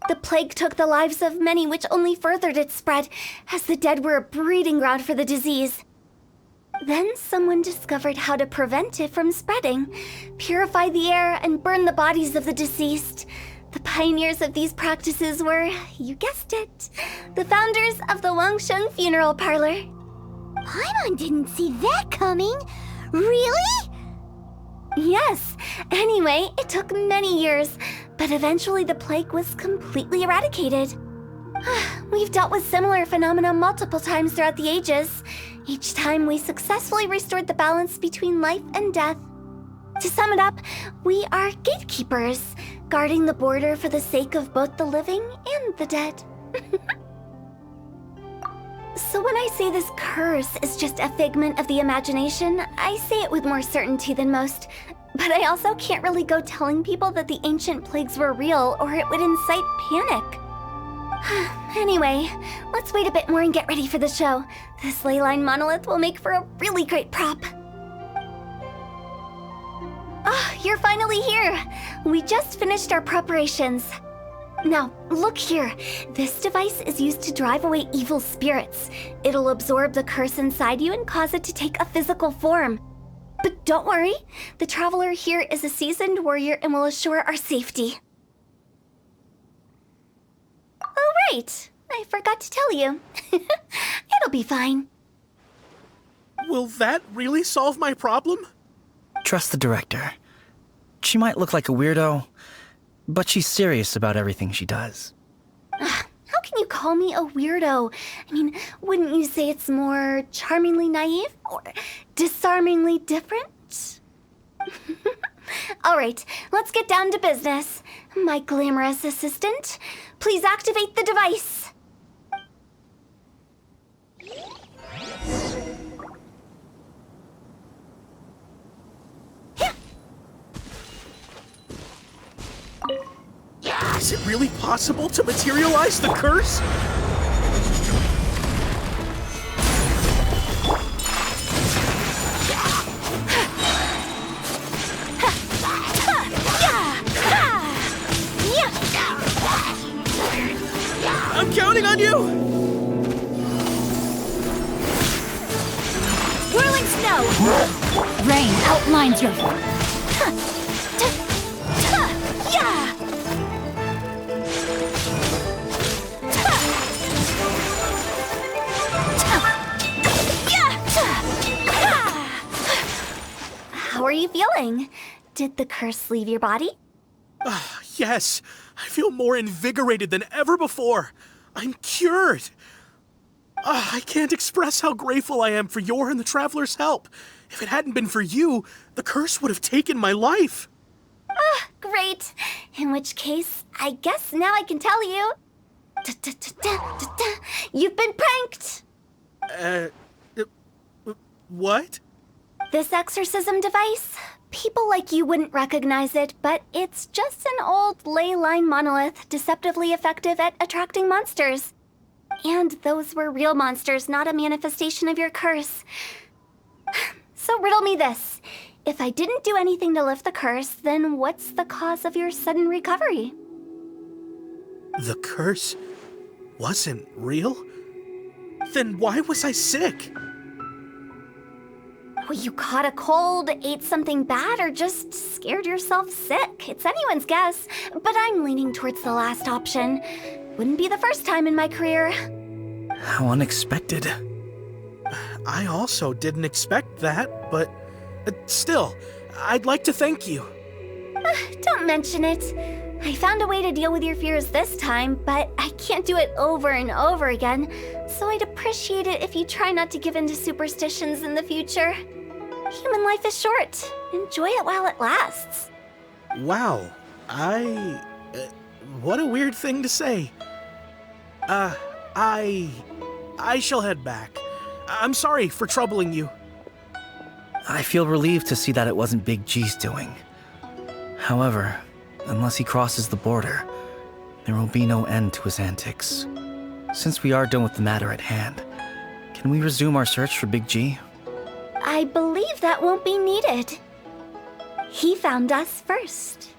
The plague took the lives of many, which only furthered its spread, as the dead were a breeding ground for the disease. Then someone discovered how to prevent it from spreading, purify the air, and burn the bodies of the deceased. The pioneers of these practices were, you guessed it, the founders of the Wangsheng Funeral Parlor. Paimon didn't see that coming. Really? Yes. Anyway, it took many years, but eventually the plague was completely eradicated. We've dealt with similar phenomena multiple times throughout the ages. Each time we successfully restored the balance between life and death. To sum it up, we are gatekeepers, guarding the border for the sake of both the living and the dead. So when I say this curse is just a figment of the imagination, I say it with more certainty than most. But I also can't really go telling people that the ancient plagues were real, or it would incite panic. Anyway, let's wait a bit more and get ready for the show. This ley line monolith will make for a really great prop. Oh, you're finally here! We just finished our preparations. Now, look here. This device is used to drive away evil spirits. It'll absorb the curse inside you and cause it to take a physical form. But don't worry, the traveler here is a seasoned warrior and will assure our safety. Oh, right. I forgot to tell you. It'll be fine. Will that really solve my problem? Trust the director. She might look like a weirdo, but she's serious about everything she does. How can you call me a weirdo? I mean, wouldn't you say it's more charmingly naive or disarmingly different? All right, let's get down to business. My glamorous assistant, please activate the device. Is it really possible to materialize the curse? I'm counting on you! Whirling snow! Rain outlines your... How are you feeling? Did the curse leave your body? Yes, I feel more invigorated than ever before. I'm cured. I can't express how grateful I am for your and the Traveler's help. If it hadn't been for you, the curse would have taken my life. Great. In which case, I guess now I can tell you. You've been pranked! What? This exorcism device? People like you wouldn't recognize it, but it's just an old ley line monolith, deceptively effective at attracting monsters. And those were real monsters, not a manifestation of your curse. So riddle me this. If I didn't do anything to lift the curse, then what's the cause of your sudden recovery? The curse wasn't real? Then why was I sick? Well, you caught a cold, ate something bad, or just scared yourself sick. It's anyone's guess, but I'm leaning towards the last option. Wouldn't be the first time in my career. How unexpected. I also didn't expect that, but still, I'd like to thank you. Don't mention it. I found a way to deal with your fears this time, but I can't do it over and over again, so I'd appreciate it if you try not to give in to superstitions in the future. Human life is short. Enjoy it while it lasts. Wow, what a weird thing to say. I shall head back. I'm sorry for troubling you. I feel relieved to see that it wasn't Big G's doing. However, unless he crosses the border, there will be no end to his antics. Since we are done with the matter at hand, can we resume our search for Big G? I believe that won't be needed. He found us first.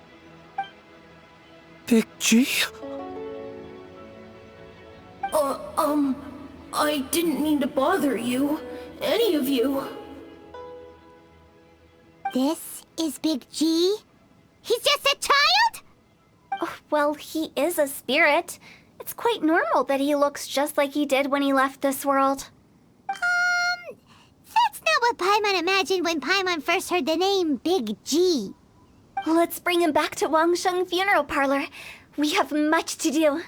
Big G? I didn't mean to bother you. Any of you. This is Big G? He's just a child? Oh, well, he is a spirit. It's quite normal that he looks just like he did when he left this world. That's not what Paimon imagined when Paimon first heard the name Big G. Let's bring him back to Wangsheng Funeral Parlor. We have much to do.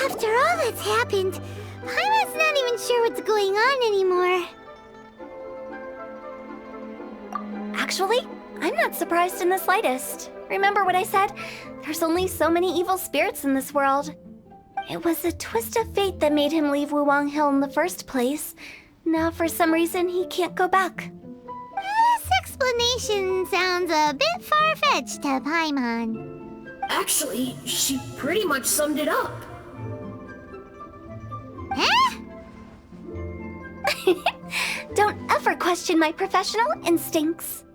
After all that's happened, Paimon's not even sure what's going on anymore. Actually, I'm not surprised in the slightest. Remember what I said? There's only so many evil spirits in this world. It was a twist of fate that made him leave Wuwang Hill in the first place. Now, for some reason, he can't go back. This explanation sounds a bit far-fetched to Paimon. Actually, she pretty much summed it up. Huh? Don't ever question my professional instincts.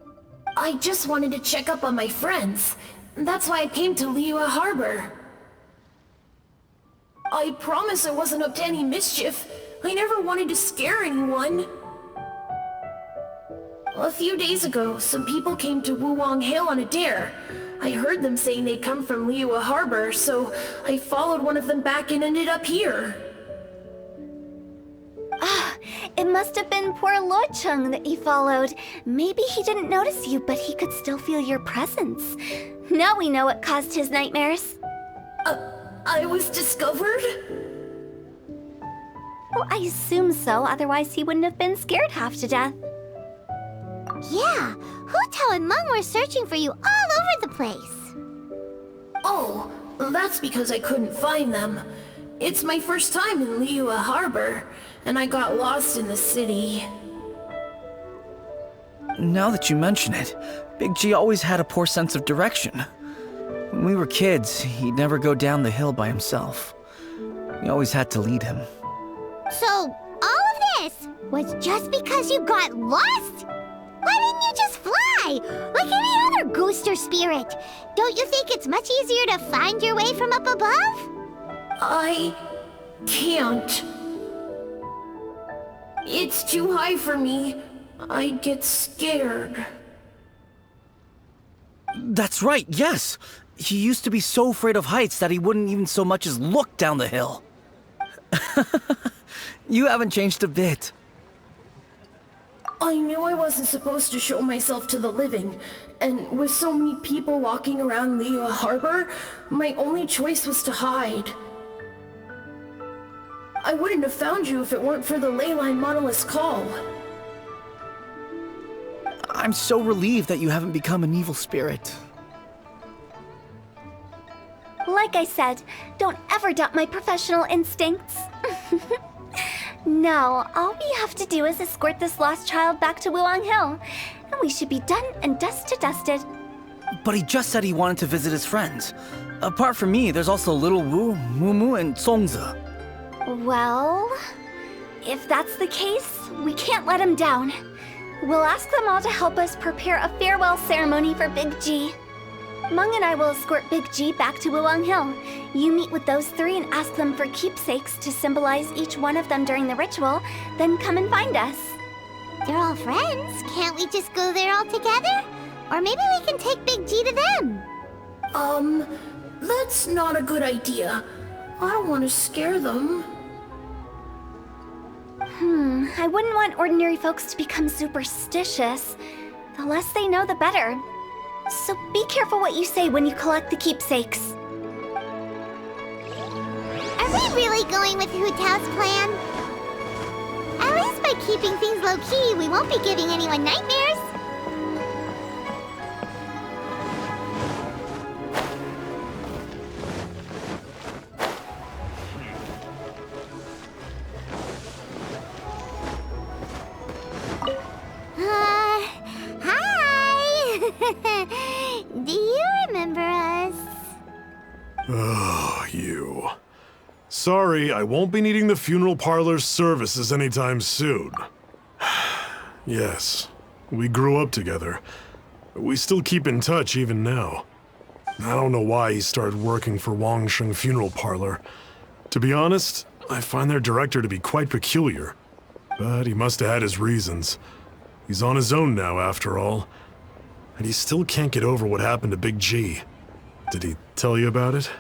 I just wanted to check up on my friends. That's why I came to Liyue Harbor. I promise I wasn't up to any mischief. I never wanted to scare anyone. A few days ago, some people came to Wuwang Hill on a dare. I heard them saying they'd come from Liyue Harbor, so I followed one of them back and ended up here. It must have been poor Lo Chung that you followed. Maybe he didn't notice you, but he could still feel your presence. Now we know what caused his nightmares. I was discovered? Well, I assume so, otherwise he wouldn't have been scared half to death. Yeah, Hutao and Meng were searching for you all over the place. Oh, that's because I couldn't find them. It's my first time in Liyue Harbor, and I got lost in the city. Now that you mention it, Big G always had a poor sense of direction. When we were kids, he'd never go down the hill by himself. We always had to lead him. So, all of this was just because you got lost? Why didn't you just fly? Like any other ghost or spirit? Don't you think it's much easier to find your way from up above? I can't. It's too high for me. I get scared. That's right, yes! He used to be so afraid of heights that he wouldn't even so much as look down the hill. You haven't changed a bit. I knew I wasn't supposed to show myself to the living, and with so many people walking around Liyue Harbor, my only choice was to hide. I wouldn't have found you if it weren't for the Leyline Monolith's call. I'm so relieved that you haven't become an evil spirit. Like I said, don't ever doubt my professional instincts. Now, all we have to do is escort this lost child back to Wuwang Hill, and we should be done and dusted. But he just said he wanted to visit his friends. Apart from me, there's also Little Wu, Mumu, and Songzi. Well, if that's the case, we can't let him down. We'll ask them all to help us prepare a farewell ceremony for Big G. Meng and I will escort Big G back to Wuwang Hill. You meet with those three and ask them for keepsakes to symbolize each one of them during the ritual, then come and find us. They're all friends. Can't we just go there all together? Or maybe we can take Big G to them. That's not a good idea. I don't want to scare them. I wouldn't want ordinary folks to become superstitious. The less they know, the better. So be careful what you say when you collect the keepsakes. Are we really going with Hu Tao's plan? At least by keeping things low-key, we won't be giving anyone nightmares. Hi! Do you remember us? Oh, you. Sorry, I won't be needing the funeral parlor's services anytime soon. Yes, we grew up together. We still keep in touch even now. I don't know why he started working for Wangsheng Funeral Parlor. To be honest, I find their director to be quite peculiar. But he must have had his reasons. He's on his own now, after all. And he still can't get over what happened to Big G. Did he tell you about it?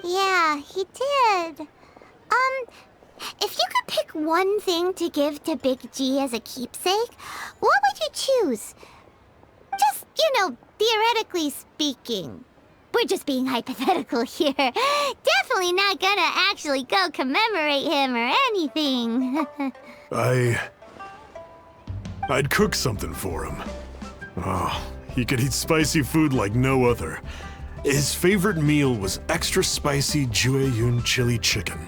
Yeah, he did. If you could pick one thing to give to Big G as a keepsake, what would you choose? Just, theoretically speaking. We're just being hypothetical here. Definitely not gonna actually go commemorate him or anything. I'd cook something for him. Oh, he could eat spicy food like no other. His favorite meal was extra spicy Jueyun chili chicken.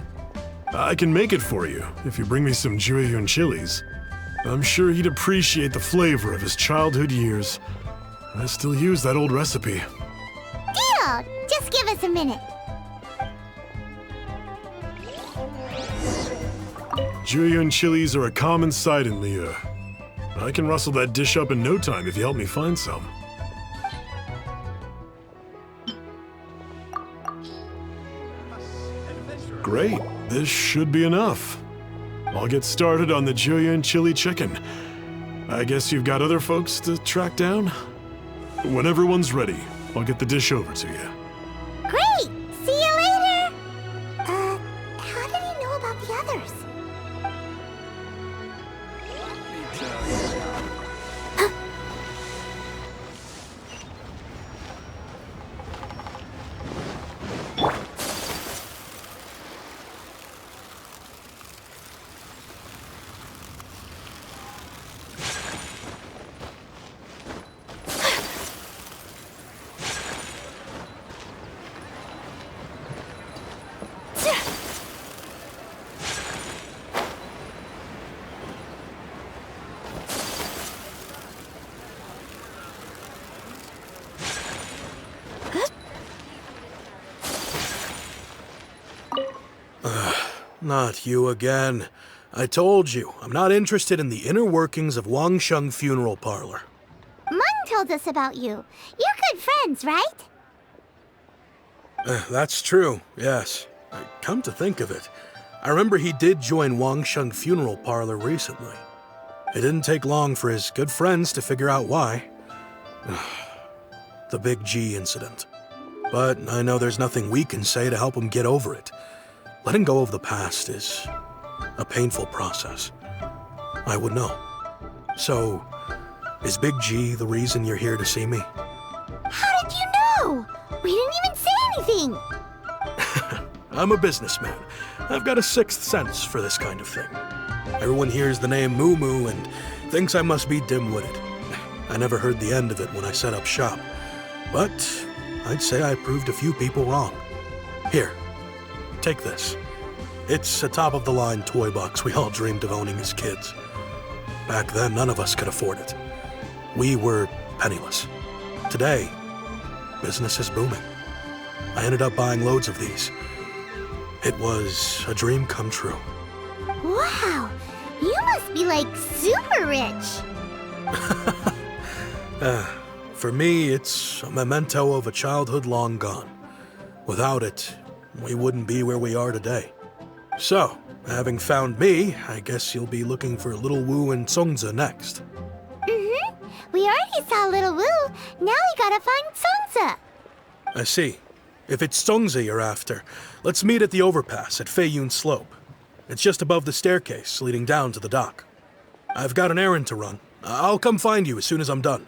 I can make it for you if you bring me some Jueyun chilies. I'm sure he'd appreciate the flavor of his childhood years. I still use that old recipe. Deal! Just give us a minute. Jueyun chilies are a common sight in Liu. I can rustle that dish up in no time if you help me find some. Great, this should be enough. I'll get started on the Jueyun chili chicken. I guess you've got other folks to track down? When everyone's ready, I'll get the dish over to you. Great! See you later! How did he know about the others? Not you again. I told you, I'm not interested in the inner workings of Wangsheng Funeral Parlor. Mung told us about you. You're good friends, right? That's true, yes. Come to think of it, I remember he did join Wangsheng Funeral Parlor recently. It didn't take long for his good friends to figure out why. The Big G incident. But I know there's nothing we can say to help him get over it. Letting go of the past is a painful process. I would know. So, is Big G the reason you're here to see me? How did you know? We didn't even say anything. I'm a businessman. I've got a sixth sense for this kind of thing. Everyone hears the name Moo Moo and thinks I must be dim-witted. I never heard the end of it when I set up shop. But I'd say I proved a few people wrong. Here. Take this. It's a top-of-the-line toy box we all dreamed of owning as kids. Back then, none of us could afford it. We were penniless. Today, business is booming. I ended up buying loads of these. It was a dream come true. Wow, you must be like super rich. For me, it's a memento of a childhood long gone. Without it, we wouldn't be where we are today. So, having found me, I guess you'll be looking for Little Wu and Songza next. Mm-hmm. We already saw Little Wu. Now we gotta find Songza. I see. If it's Songza you're after, let's meet at the overpass at Feiyun Slope. It's just above the staircase leading down to the dock. I've got an errand to run. I'll come find you as soon as I'm done.